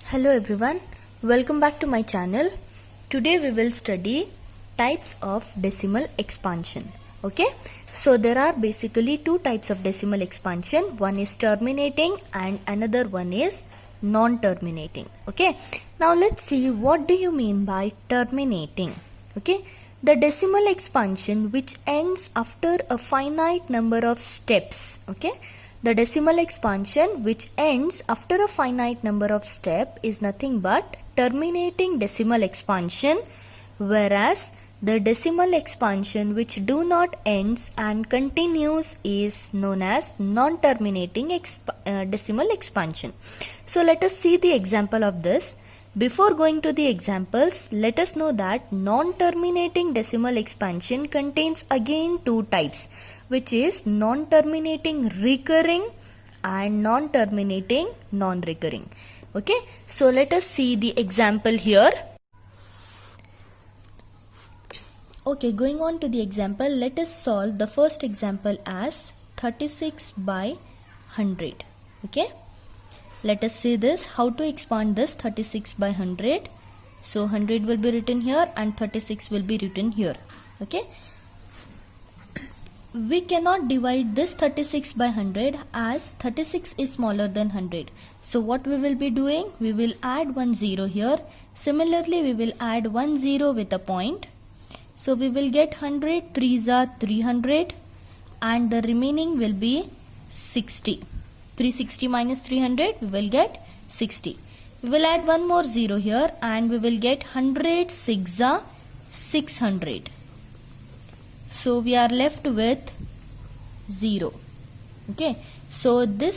Hello everyone, welcome back to my channel. Today we will study types of decimal expansion. Okay, so there are basically two types of decimal expansion. One is terminating and another one is non-terminating. Okay, now let's see what do you mean by terminating. Okay, the decimal expansion which ends after a finite number of steps. Okay, the decimal expansion which ends after a finite number of steps is nothing but terminating decimal expansion, whereas the decimal expansion which do not ends and continues is known as non-terminating decimal expansion. So let us see the example of this. Before going to the examples, let us know that non-terminating decimal expansion contains again two types, which is non-terminating recurring and non-terminating non-recurring. Okay, so let us see the example here. Okay, going on to the example, let us solve the first example as 36 by 100. Okay, let us see this, how to expand this 36 by 100. So 100 will be written here and 36 will be written here. Okay, we cannot divide this 36 by 100 as 36 is smaller than 100. So what we will be doing, we will add one 0 here. Similarly, we will add one 0 with a point. So we will get 100, 3s are 300 and the remaining will be 60. 360 minus 300, we will get 60. We will add one more 0 here and we will get 100, 6 are 600. So we are left with 0. Okay, so the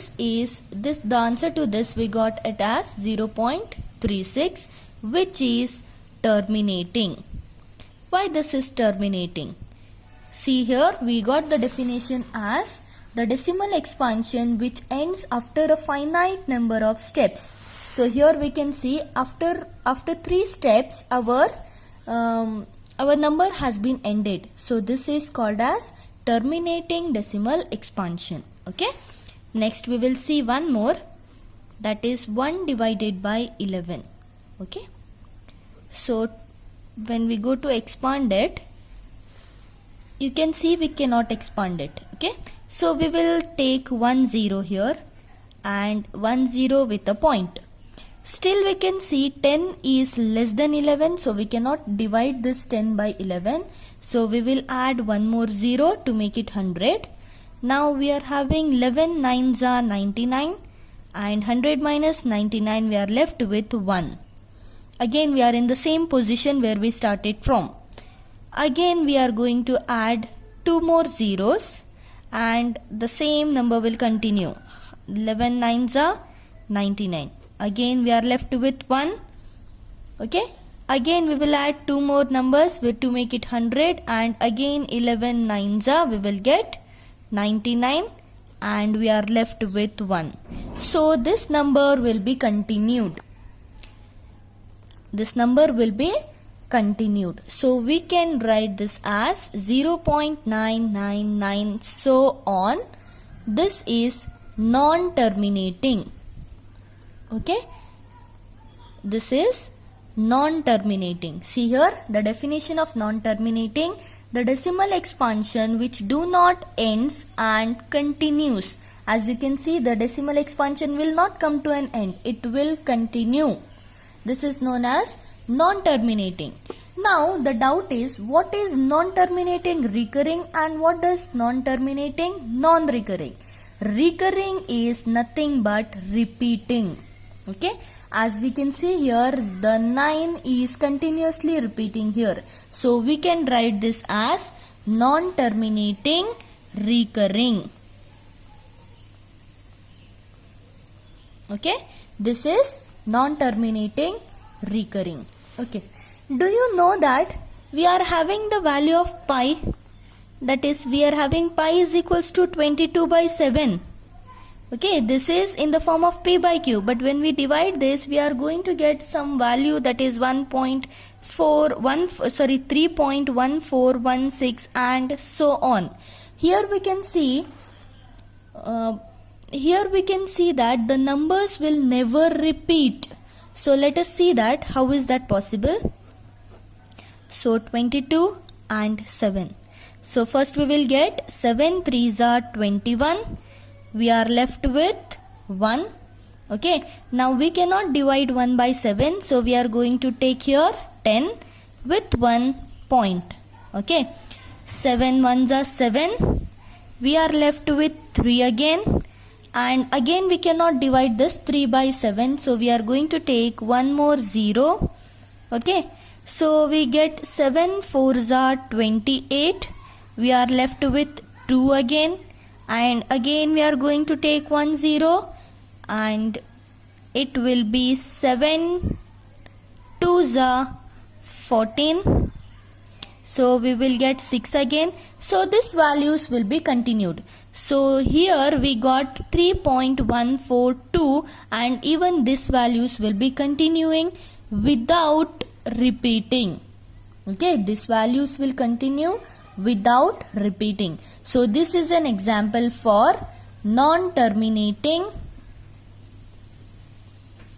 answer to this we got it as 0.36, which is terminating. Why this is terminating? See here, we got the definition as the decimal expansion which ends after a finite number of steps. So here we can see after 3 steps our number has been ended. So this is called as terminating decimal expansion. Okay, next we will see one more, that is 1 divided by 11. Okay, so when we go to expand it, you can see we cannot expand it. Okay, so we will take 1 0 here and 1 0 with a point. Still we can see 10 is less than 11, so we cannot divide this 10 by 11. So we will add one more 0 to make it 100. Now we are having 11 9s are 99 and 100 minus 99 we are left with 1. Again we are in the same position where we started from. Again we are going to add two more zeros and the same number will continue. 11 9s are 99. Again we are left with 1. Okay, again we will add two more numbers to make it 100 and again 11 9s are we will get 99 and we are left with 1. So this number will be continued. This number will be continued. So we can write this as 0.999 so on. This is non-terminating. Okay, this is non-terminating. See here the definition of non-terminating: the decimal expansion which do not ends and continues. As you can see, the decimal expansion will not come to an end, it will continue. This is known as non-terminating. Now the doubt is, what is non-terminating recurring and what does non-terminating non-recurring? Recurring is nothing but repeating. Okay, as we can see here, the 9 is continuously repeating here. So we can write this as non-terminating recurring. Okay, this is non-terminating recurring. Okay, do you know that we are having the value of pi, that is we are having pi is equals to 22 by 7. Okay, this is in the form of p by q, but when we divide this we are going to get some value that is 3.1416 and so on. Here we can see that the numbers will never repeat. So let us see that how is that possible. So 22 and 7. So first we will get 7 3s are 21. We are left with 1. Okay, now we cannot divide 1 by 7, so we are going to take here 10 with 1 point. Okay, 7 1s are 7. We are left with 3 again, and again we cannot divide this 3 by 7, so we are going to take one more 0. Okay, so we get 7 4s are 28. We are left with 2 again, and again we are going to take 1 0, and it will be 7 2s are 14. So we will get 6 again. So this values will be continued. So here we got 3.142, and even this values will be continuing without repeating. Okay, this values will continue without repeating. So this is an example for non-terminating.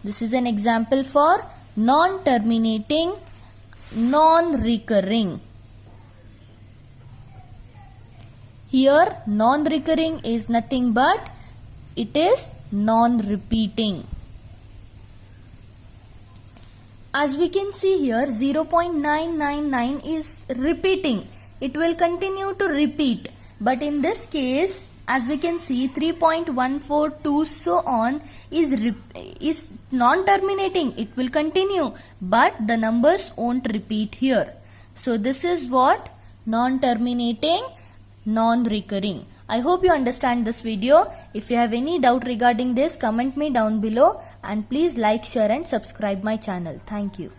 This is an example for non-terminating, non-recurring. Here non-recurring is nothing but it is non-repeating. As we can see here, 0.999 is repeating. It will continue to repeat. But in this case, as we can see, 3.142 so on is non-terminating. It will continue, but the numbers won't repeat here. So this is what non-terminating, non-recurring. I hope you understand this video. If you have any doubt regarding this, comment me down below, and please like, share and subscribe my channel. Thank you.